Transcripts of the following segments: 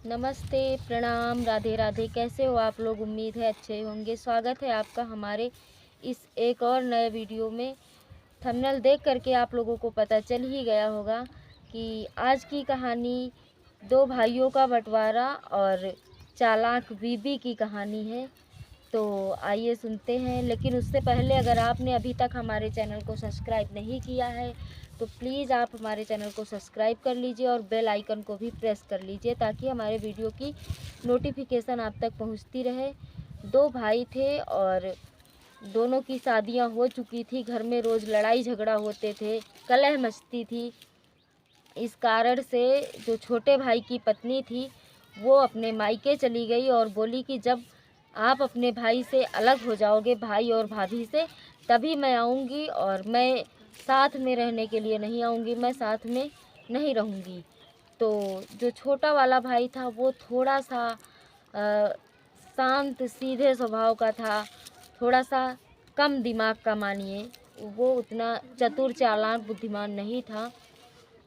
नमस्ते, प्रणाम, राधे राधे। कैसे हो आप लोग? उम्मीद है अच्छे होंगे। स्वागत है आपका हमारे इस एक और नए वीडियो में। थंबनेल देख करके आप लोगों को पता चल ही गया होगा कि आज की कहानी दो भाइयों का बंटवारा और चालाक बीबी की कहानी है। तो आइए सुनते हैं। लेकिन उससे पहले अगर आपने अभी तक हमारे चैनल को सब्सक्राइब नहीं किया है तो प्लीज़ आप हमारे चैनल को सब्सक्राइब कर लीजिए और बेल आइकन को भी प्रेस कर लीजिए ताकि हमारे वीडियो की नोटिफिकेशन आप तक पहुंचती रहे। दो भाई थे और दोनों की शादियां हो चुकी थी। घर में रोज़ लड़ाई झगड़ा होते थे, कलह मचती थी। इस कारण से जो छोटे भाई की पत्नी थी वो अपने मायके चली गई और बोली कि जब आप अपने भाई से अलग हो जाओगे, भाई और भाभी से, तभी मैं आऊँगी और मैं साथ में रहने के लिए नहीं आऊँगी, मैं साथ में नहीं रहूँगी। तो जो छोटा वाला भाई था वो थोड़ा सा शांत सीधे स्वभाव का था, थोड़ा सा कम दिमाग का मानिए। वो उतना चतुर चालाक बुद्धिमान नहीं था।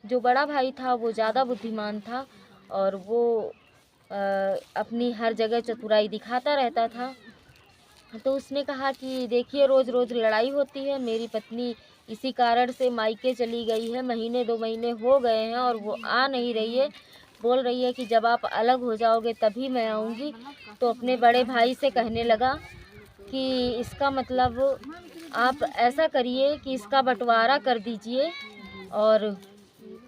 जो बड़ा भाई था वो ज़्यादा बुद्धिमान था और वो अपनी हर जगह चतुराई दिखाता रहता था। तो उसने कहा कि देखिए रोज़ रोज़ लड़ाई होती है, मेरी पत्नी इसी कारण से मायके चली गई है, महीने 2 महीने हो गए हैं और वो आ नहीं रही है। बोल रही है कि जब आप अलग हो जाओगे तभी मैं आऊँगी। तो अपने बड़े भाई से कहने लगा कि इसका मतलब आप ऐसा करिए कि इसका बंटवारा कर दीजिए और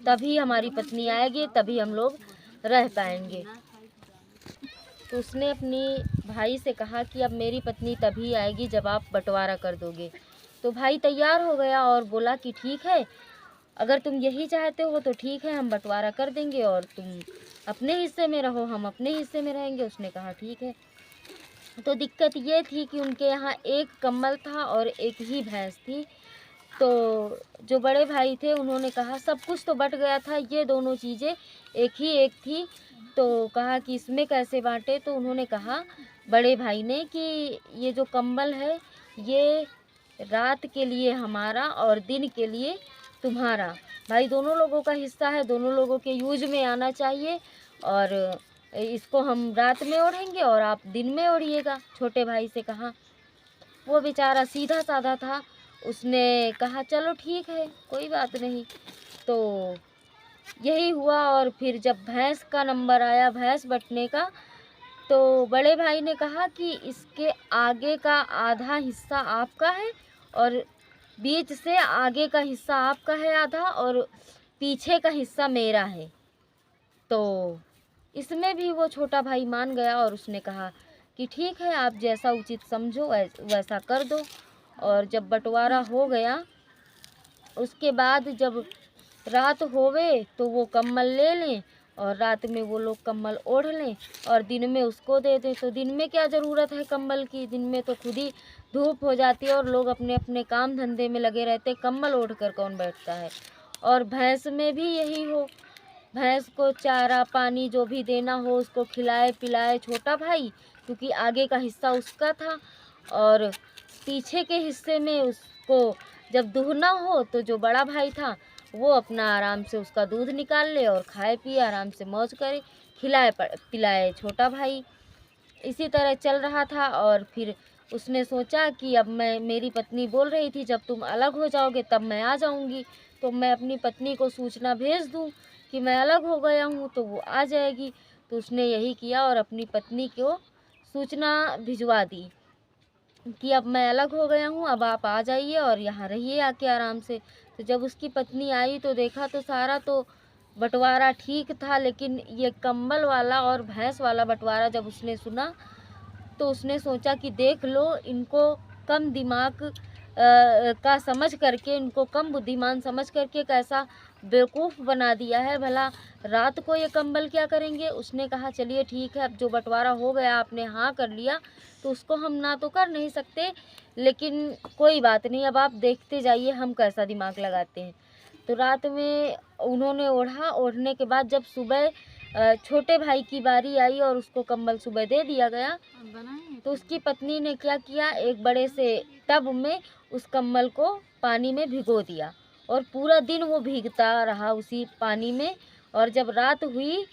तभी हमारी पत्नी आएगी, तभी हम लोग रह पाएंगे। तो उसने अपनी भाई से कहा कि अब मेरी पत्नी तभी आएगी जब आप बंटवारा कर दोगे। तो भाई तैयार हो गया और बोला कि ठीक है, अगर तुम यही चाहते हो तो ठीक है, हम बंटवारा कर देंगे और तुम अपने हिस्से में रहो, हम अपने हिस्से में रहेंगे। उसने कहा ठीक है। तो दिक्कत ये थी कि उनके यहाँ एक कम्बल था और एक ही भैंस थी। तो जो बड़े भाई थे उन्होंने कहा सब कुछ तो बट गया था, ये दोनों चीज़ें एक ही एक थी। तो कहा कि इसमें कैसे बांटे? तो उन्होंने कहा बड़े भाई ने कि ये जो कंबल है ये रात के लिए हमारा और दिन के लिए तुम्हारा। भाई दोनों लोगों का हिस्सा है, दोनों लोगों के यूज में आना चाहिए और इसको हम रात में ओढ़ेंगे और आप दिन में ओढ़िएगा। छोटे भाई से कहा। वो बेचारा सीधा साधा था। उसने कहा चलो ठीक है, कोई बात नहीं। तो यही हुआ और फिर जब भैंस का नंबर आया, भैंस बँटने का, तो बड़े भाई ने कहा कि इसके आगे का आधा हिस्सा आपका है और बीच से आगे का हिस्सा आपका है आधा और पीछे का हिस्सा मेरा है। तो इसमें भी वो छोटा भाई मान गया और उसने कहा कि ठीक है, आप जैसा उचित समझो वैसा कर दो। और जब बंटवारा हो गया उसके बाद जब रात होवे तो वो कम्बल ले लें और रात में वो लोग कम्बल ओढ़ लें और दिन में उसको दे दें। तो दिन में क्या ज़रूरत है कम्बल की? दिन में तो खुद ही धूप हो जाती है और लोग अपने अपने काम धंधे में लगे रहते, कम्बल ओढ़ कर कौन बैठता है। और भैंस में भी यही हो, भैंस को चारा पानी जो भी देना हो उसको खिलाए पिलाए छोटा भाई, क्योंकि आगे का हिस्सा उसका था और पीछे के हिस्से में उसको जब दूहना हो तो जो बड़ा भाई था वो अपना आराम से उसका दूध निकाल ले और खाए पिए आराम से मौज करे, खिलाए पिलाए छोटा भाई। इसी तरह चल रहा था और फिर उसने सोचा कि अब मेरी पत्नी बोल रही थी जब तुम अलग हो जाओगे तब मैं आ जाऊंगी, तो मैं अपनी पत्नी को सूचना भेज दूं कि मैं अलग हो गया हूं तो वो आ जाएगी। तो उसने यही किया और अपनी पत्नी को सूचना भिजवा दी कि अब मैं अलग हो गया हूँ, अब आप आ जाइए और यहाँ रहिए आके आराम से। तो जब उसकी पत्नी आई तो देखा तो सारा तो बंटवारा ठीक था, लेकिन ये कंबल वाला और भैंस वाला बंटवारा जब उसने सुना तो उसने सोचा कि देख लो, इनको कम दिमाग का समझ करके, इनको कम बुद्धिमान समझ करके कैसा बेवकूफ़ बना दिया है। भला रात को ये कंबल क्या करेंगे? उसने कहा चलिए ठीक है, अब जो बंटवारा हो गया आपने हाँ कर लिया तो उसको हम ना तो कर नहीं सकते, लेकिन कोई बात नहीं, अब आप देखते जाइए हम कैसा दिमाग लगाते हैं। तो रात में उन्होंने ओढ़ा, ओढ़ने के बाद जब सुबह छोटे भाई की बारी आई और उसको कंबल सुबह दे दिया गया तो उसकी पत्नी ने क्या किया, एक बड़े से टब में उस कंबल को पानी में भिगो दिया और पूरा दिन वो भीगता रहा उसी पानी में। और जब रात हुई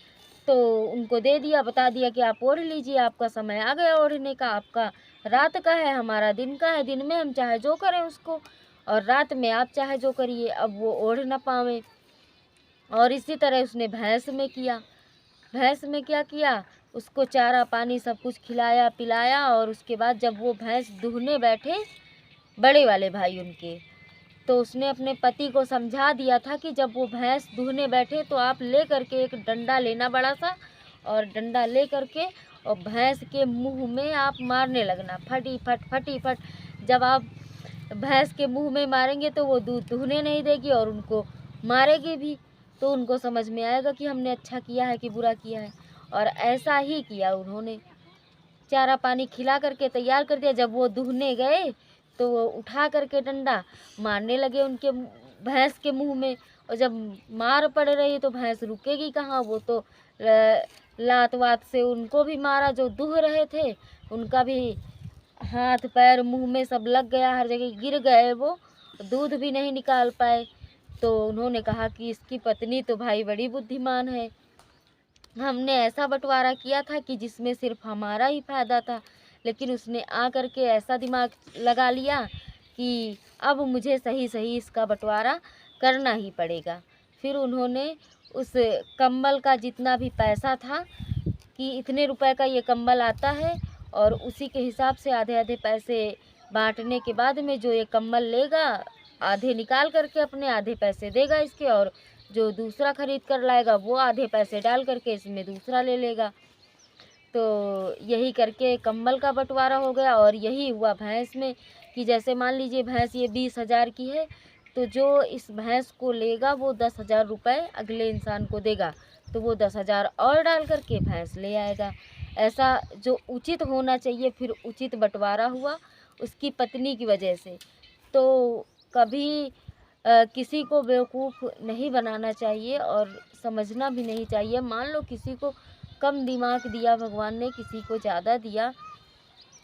तो उनको दे दिया, बता दिया कि आप ओढ़ लीजिए, आपका समय आ गया ओढ़ने का, आपका रात का है, हमारा दिन का है, दिन में हम चाहे जो करें उसको, और रात में आप चाहे जो करिए, अब वो ओढ़ ना पावे। और इसी तरह उसने भैंस में किया। भैंस में क्या किया, उसको चारा पानी सब कुछ खिलाया पिलाया, और उसके बाद जब वो भैंस दूहने बैठे, बड़े वाले भाई उनके, तो उसने अपने पति को समझा दिया था कि जब वो भैंस दूहने बैठे तो आप ले करके एक डंडा लेना बड़ा सा, और डंडा ले करके और भैंस के मुंह में आप मारने लगना, फटी फट फटी फट। जब आप भैंस के मुंह में मारेंगे तो वो दूध दूहने नहीं देगी और उनको मारेगी भी, तो उनको समझ में आएगा कि हमने अच्छा किया है कि बुरा किया है। और ऐसा ही किया उन्होंने, चारा पानी खिला करके तैयार कर दिया। जब वो दूहने गए तो वो उठा करके डंडा मारने लगे उनके भैंस के मुंह में, और जब मार पड़ रही तो भैंस रुकेगी कहाँ, वो तो लात वात से उनको भी मारा, जो दूह रहे थे उनका भी हाथ पैर मुंह में सब लग गया, हर जगह गिर गए, वो दूध भी नहीं निकाल पाए। तो उन्होंने कहा कि इसकी पत्नी तो भाई बड़ी बुद्धिमान है, हमने ऐसा बंटवारा किया था कि जिसमें सिर्फ हमारा ही फायदा था, लेकिन उसने आ कर के ऐसा दिमाग लगा लिया कि अब मुझे सही सही इसका बंटवारा करना ही पड़ेगा। फिर उन्होंने उस कंबल का जितना भी पैसा था कि इतने रुपए का ये कंबल आता है, और उसी के हिसाब से आधे आधे पैसे बांटने के बाद में जो ये कंबल लेगा, आधे निकाल करके अपने आधे पैसे देगा इसके, और जो दूसरा खरीद कर लाएगा वो आधे पैसे डाल करके इसमें दूसरा ले लेगा। तो यही करके कंबल का बंटवारा हो गया। और यही हुआ भैंस में कि जैसे मान लीजिए भैंस ये 20,000 की है, तो जो इस भैंस को लेगा वो 10,000 रुपये अगले इंसान को देगा, तो वो 10,000 और डाल करके भैंस ले आएगा। ऐसा जो उचित होना चाहिए, फिर उचित बंटवारा हुआ उसकी पत्नी की वजह से। तो कभी किसी को बेवकूफ़ नहीं बनाना चाहिए और समझना भी नहीं चाहिए। मान लो किसी को कम दिमाग दिया भगवान ने, किसी को ज़्यादा दिया,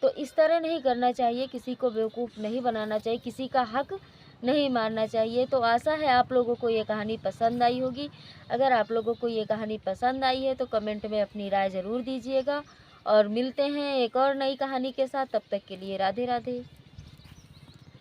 तो इस तरह नहीं करना चाहिए, किसी को बेवकूफ़ नहीं बनाना चाहिए, किसी का हक नहीं मारना चाहिए। तो आशा है आप लोगों को ये कहानी पसंद आई होगी। अगर आप लोगों को ये कहानी पसंद आई है तो कमेंट में अपनी राय ज़रूर दीजिएगा, और मिलते हैं एक और नई कहानी के साथ। तब तक के लिए राधे राधे।